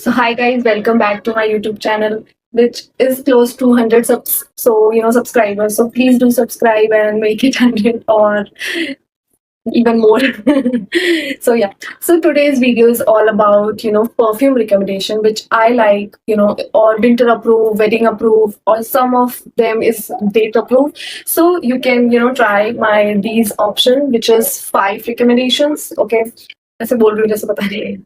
So hi guys, welcome back to my YouTube channel, which is close to 100 subscribers. So please do subscribe and make it 100 or even more. So yeah, so today's video is all about perfume recommendation, which I like, or winter approved, wedding approved, or some of them is date approved. So you can try my these option, which is 5 recommendations. Okay, ऐसे बोल रही हूँ जैसे पता नहीं है.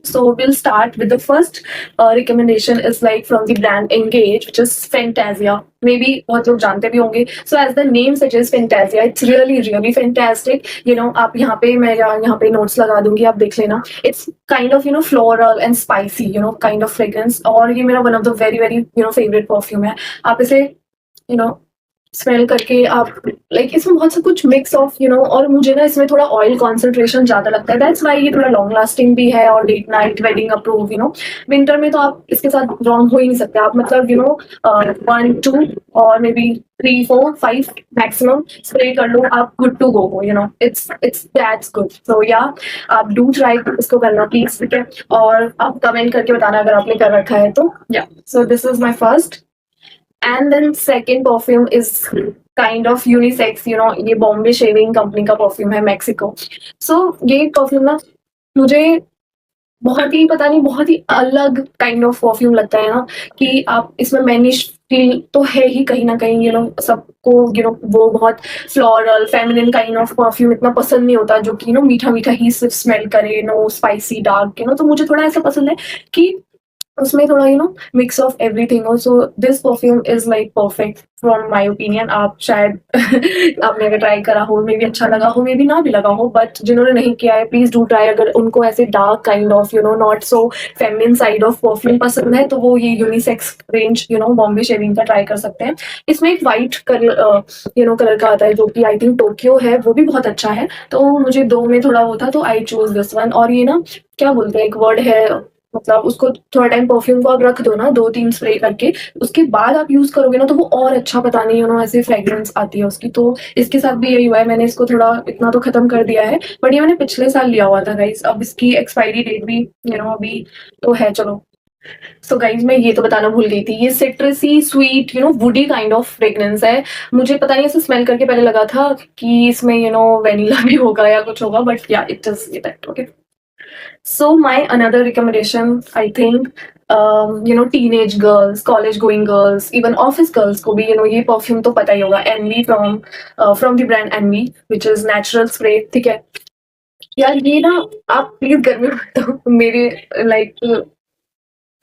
So we'll start with the first recommendation is like from the brand Engage, which is Fantasia. Maybe बहुत लोग जानते भी होंगे. So as the name suggests, Fantasia, it's really fantastic. आप यहाँ पे मैं यहाँ पे notes लगा दूंगी, आप देख लेना. It's kind of floral and spicy, kind of fragrance. और ये मेरा one of the very favorite perfume है. आप इसे स्मेल करके आप लाइक इसमें बहुत सा कुछ मिक्स ऑफ और मुझे ना इसमें थोड़ा ऑयल कॉन्सेंट्रेशन ज्यादा लगता है. दैट्स वाई ये थोड़ा लॉन्ग लास्टिंग भी है और date night wedding approve. Winter में तो आप इसके साथ रॉन्ग हो ही नहीं सकते. आप मतलब 1 2 और मे बी 3 4 5 मैक्सिमम स्प्रे कर लो, आप गुड टू गो हो. It's that's good. सो या आप डू ट्राई इसको करना प्लीज, ठीक है. और आप कमेंट करके बताना अगर आपने कर रखा है तो. या सो this is my first. And then second perfume is kind of unisex, ये बॉम्बे शेविंग कंपनी का परफ्यूम है, मेक्सिको. सो ये परफ्यूम ना मुझे बहुत ही पता नहीं बहुत ही अलग काइंड ऑफ परफ्यूम लगता है ना, कि आप इसमें मैनिश फील तो है ही कहीं ना कहीं. सबको वो बहुत floral feminine kind of perfume इतना पसंद नहीं होता, जो कि मीठा मीठा ही सिर्फ स्मेल करे, नो स्पाइसी डार्क. तो मुझे थोड़ा ऐसा पसंद है कि उसमें थोड़ा mix of everything. So this perfume is like perfect from my opinion. आप शायद आपने अगर ट्राई करा हो, मे बी अच्छा लगा हो, मे बी ना भी लगा हो, बट जिन्होंने नहीं किया है प्लीज डू ट्राई. अगर उनको ऐसे dark kind of not so feminine side of perfume पसंद है, तो वो ये यूनिसेक्स रेंज बॉम्बे शेविंग का ट्राई कर सकते हैं. इसमें एक वाइट कलर का आता है, जो कि आई थिंक टोक्यो है, वो भी बहुत अच्छा है. तो मुझे दो में थोड़ा वो था, तो आई चूज दिस वन. और ये ना क्या बोलते हैं, एक वर्ड है, मतलब उसको थोड़ा टाइम परफ्यूम को आप रख दो ना, 2 3 स्प्रे करके, उसके बाद आप यूज करोगे ना, तो वो और अच्छा पता नहीं ऐसे फ्रेग्रेंस आती है उसकी. तो इसके साथ भी यही हुआ है. मैंने इसको थोड़ा इतना तो खत्म कर दिया है, बट ये मैंने पिछले साल लिया हुआ था गाइज. अब इसकी एक्सपायरी डेट भी अभी तो है. चलो, सो गाइज मैं ये तो बताना भूल गई थी, ये सिट्रसी sweet woody kind of fragrance है. मुझे पता नहीं, ऐसे स्मेल करके पहले लगा था कि इसमें वेनिला भी होगा या कुछ होगा, बट या it is that. Okay. So my another recommendation, I think, teenage girls, college going girls, even office girls को भी ये perfume तो पता ही होगा. Envy from the brand Envy, which is natural spray. ठीक है यार, ये ना आप प्लीज गर्मी में तो मेरे लाइक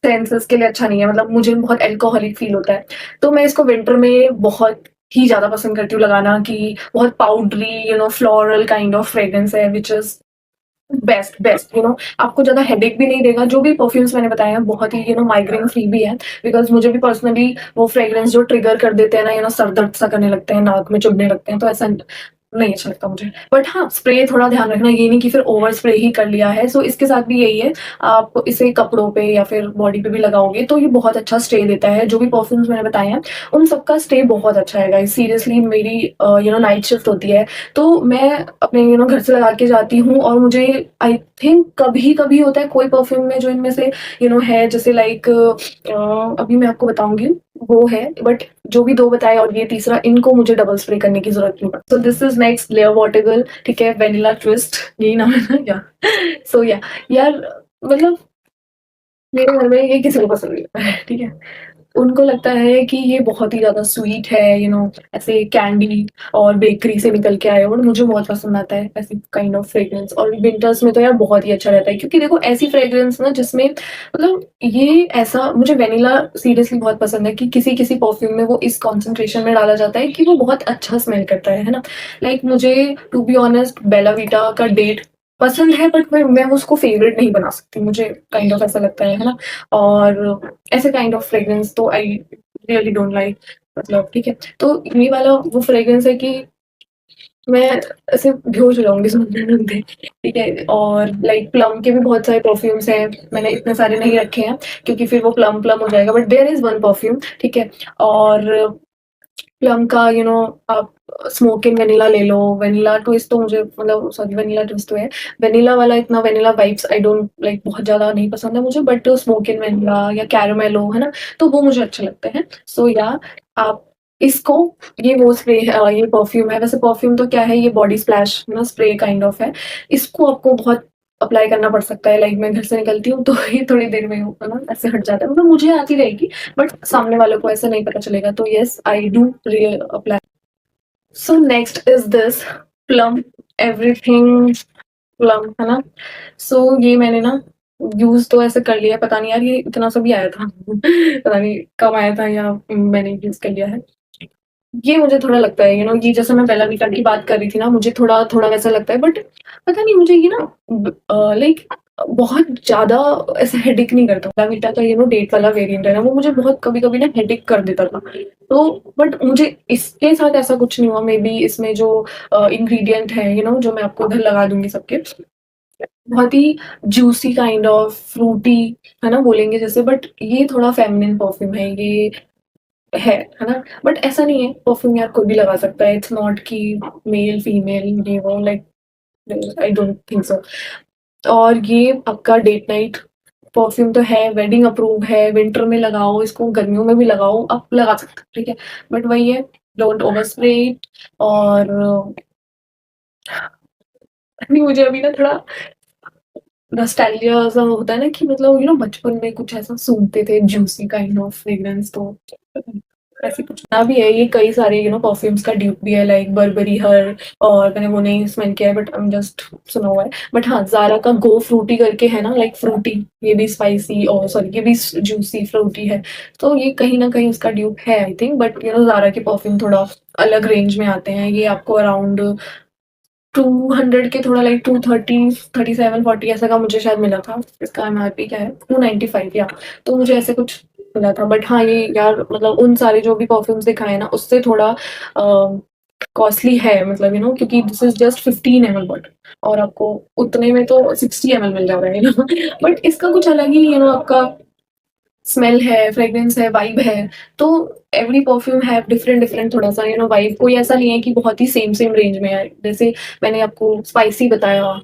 सेंसेस के लिए अच्छा नहीं है. मतलब मुझे बहुत एल्कोहलिक फील होता है, तो मैं इसको विंटर में बहुत ही ज्यादा पसंद करती हूँ लगाना, कि बहुत powdery floral kind of fragrance है, विच इज बेस्ट. आपको ज्यादा हेडेक भी नहीं देगा. जो भी परफ्यूम्स मैंने बताए हैं बहुत ही माइग्रेन फ्री भी है, बिकॉज मुझे भी पर्सनली वो फ्रेग्रेंस जो ट्रिगर कर देते हैं ना, सर दर्द सा करने लगते हैं, नाक में चुभने लगते हैं, तो ऐसा नहीं अच्छा लगता मुझे. बट हाँ, स्प्रे थोड़ा ध्यान रखना, ये नहीं कि फिर ओवर स्प्रे ही कर लिया है. सो इसके साथ भी यही है, आप इसे कपड़ों पे या फिर बॉडी पे भी लगाओगे तो ये बहुत अच्छा स्टे देता है. जो भी परफ्यूम्स मैंने बताए हैं उन सबका स्टे बहुत अच्छा है गाइस. सीरियसली मेरी नाइट शिफ्ट होती है, तो मैं अपने घर से लगा के जाती हूँ, और मुझे आई थिंक कभी कभी होता है कोई परफ्यूम में जो इनमें से है, जैसे लाइक अभी मैं आपको बताऊंगी वो है, बट जो भी दो बताए और ये तीसरा, इनको मुझे डबल स्प्रे करने की जरूरत नहीं पड़ती. So this is next layer वॉटेबल, ठीक है, वेनिला ट्विस्ट, यही नाम है ना क्या. सो या यार, मतलब मेरे घर में ये किसी को पसंद नहीं है, ठीक है. उनको लगता है कि ये बहुत ही ज्यादा स्वीट है, ऐसे कैंडी और बेकरी से निकल के आए हो, और मुझे बहुत पसंद आता है ऐसी काइंड ऑफ फ्रेग्रेंस. और विंटर्स में तो यार बहुत ही अच्छा रहता है, क्योंकि देखो ऐसी फ्रेग्रेंस ना जिसमें मतलब ये ऐसा, मुझे वेनिला सीरियसली बहुत पसंद है कि किसी किसी परफ्यूम में वो इस कॉन्सेंट्रेशन में डाला जाता है कि वो बहुत अच्छा स्मेल करता है ना. लाइक मुझे to be honest Bella Vita का डेट पसंद है, बट मैं उसको फेवरेट नहीं बना सकती. मुझे काइंड ऑफ ऐसा लगता है ना. और ऐसे काइंड ऑफ फ्रेग्रेंस तो आई रियली डोंट लाइक, मतलब ठीक है. तो ये वाला वो फ्रेग्रेंस है कि मैं ऐसे बेहोश हो जाऊंगी सुनते, ठीक है. और लाइक प्लम के भी बहुत सारे परफ्यूम्स हैं, मैंने इतने सारे नहीं रखे हैं क्योंकि फिर वो प्लम प्लम हो जाएगा, but there is one perfume, ठीक है. और प्लम का आप स्मोक इन वेनिला ले लो। वेनिला ट्विस्ट तो मुझे मतलब सॉरी वेनिला ट्विस्ट तो है, वेनिला वाला इतना vanilla vibes I don't like, बहुत ज़्यादा नहीं पसंद है मुझे, बट स्मोक इन वेनिला या कैरामेलो है ना, तो वो मुझे अच्छे लगते हैं। सो या आप इसको, ये वो स्प्रे है, ये परफ्यूम है, वैसे परफ्यूम तो क्या है, ये बॉडी स्प्लैश ना स्प्रे काइंड ऑफ है। इसको आपको बहुत अप्लाई करना पड़ सकता है, लाइक मैं घर से निकलती हूँ तो ये थोड़ी देर में है ना ऐसे हट जाता है, मतलब मुझे आती रहेगी बट सामने वालों को ऐसा नहीं पता चलेगा, तो yes I do apply. So next is this plum everything plum, है ना। सो ये मैंने ना यूज तो ऐसे कर लिया, पता नहीं यार ये इतना सा भी आया था पता नहीं कब आया था या मैंने यूज कर लिया है। ये मुझे थोड़ा लगता है ये जैसे मैं बेला वीटा की बात कर रही थी ना, मुझे थोड़ा थोड़ा वैसा लगता है, बट पता नहीं मुझे ये ना लाइक बहुत ज्यादा ऐसे हेडिक नहीं करता। बेला वीटा का डेट वाला वेरिएंट है ना, वो मुझे बहुत कभी कभी ना हेडिक कर देता था, तो बट मुझे इसके साथ ऐसा कुछ नहीं हुआ। मे बी इसमें जो इंग्रेडिएंट है जो मैं आपको उधर लगा दूंगी सबके, बहुत ही जूसी काइंड ऑफ फ्रूटी है ना बोलेंगे जैसे, बट ये थोड़ा फेमिनिन परफ्यूम है ये, है ना। बट ऐसा नहीं है, परफ्यूम यार कोई भी लगा सकता है, इट्स नॉट कि मेल फीमेल ये वो like, I don't think so. और ये आपका डेट नाइट परफ्यूम तो है, वेडिंग अप्रूव है, विंटर में लगाओ इसको, गर्मियों में भी लगाओ, आप लगा सकते हो, ठीक है। बट वही है, डोंट ओवर स्प्रे इट। और नहीं, मुझे अभी ना थोड़ा नॉस्टैल्जिया सा होता है ना कि मतलब बचपन में कुछ ऐसा सूंघते थे जूसी काइंड ऑफ फ्रेग्रेंस, तो ऐसे कुछ ना भी है। ये कई सारे परफ्यूम्स का ड्यूप भी है, लाइक बर्बरी हर, और मैंने वो नहीं स्मेल किया है बट आई एम जस्ट सुना हुआ है। बट हाँ, ज़ारा का गो फ्रूटी करके है ना, लाइक फ्रूटी, ये भी स्पाइसी और सॉरी ये भी जूसी फ्रूटी है, तो ये कहीं ना कहीं उसका ड्यूप है आई थिंक। बट ज़ारा के परफ्यूम थोड़ा अलग रेंज में आते हैं, ये आपको अराउंड 200 के, थोड़ा लाइक 230, 37, 40 ऐसा का मुझे शायद मिला था। इसका एमआरपी क्या है, 295 या, तो मुझे ऐसे कुछ मिला था। बट हाँ ये यार मतलब उन सारे जो भी परफ्यूम्स दिखाए ना उससे थोड़ा कॉस्टली है, मतलब क्योंकि this is just 15 ml but, और आपको उतने में तो 60 ml मिल जा रहा है बट इसका कुछ अलग ही आपका स्मेल है, फ्रेग्रेंस है, वाइब है। तो every perfume have different different थोड़ा सा वाइब, कोई ऐसा नहीं है कि बहुत ही सेम सेम रेंज में है। जैसे मैंने आपको स्पाइसी बताया,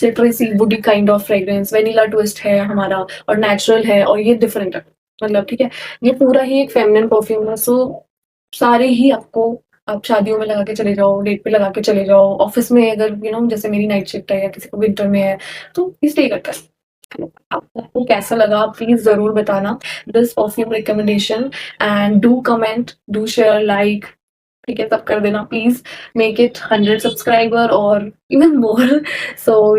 सिट्रसी woody kind of fragrance, vanilla twist है हमारा, और नेचुरल है, और ये डिफरेंट है, मतलब ठीक है। ये पूरा ही एक फेमिनिन परफ्यूम है। सो सारे ही आपको, आप शादियों में लगा के चले जाओ, डेट पे लगा के चले जाओ, ऑफिस में अगर जैसे मेरी नाइट शिफ्ट है या किसी को विंटर में है तो स्टे करता है। आपको कैसा लगा प्लीज जरूर बताना this perfume recommendation, and do comment, do share, like, ठीक है, सब कर देना प्लीज। मेक इट 100 सब्सक्राइबर और इवन मोर। सो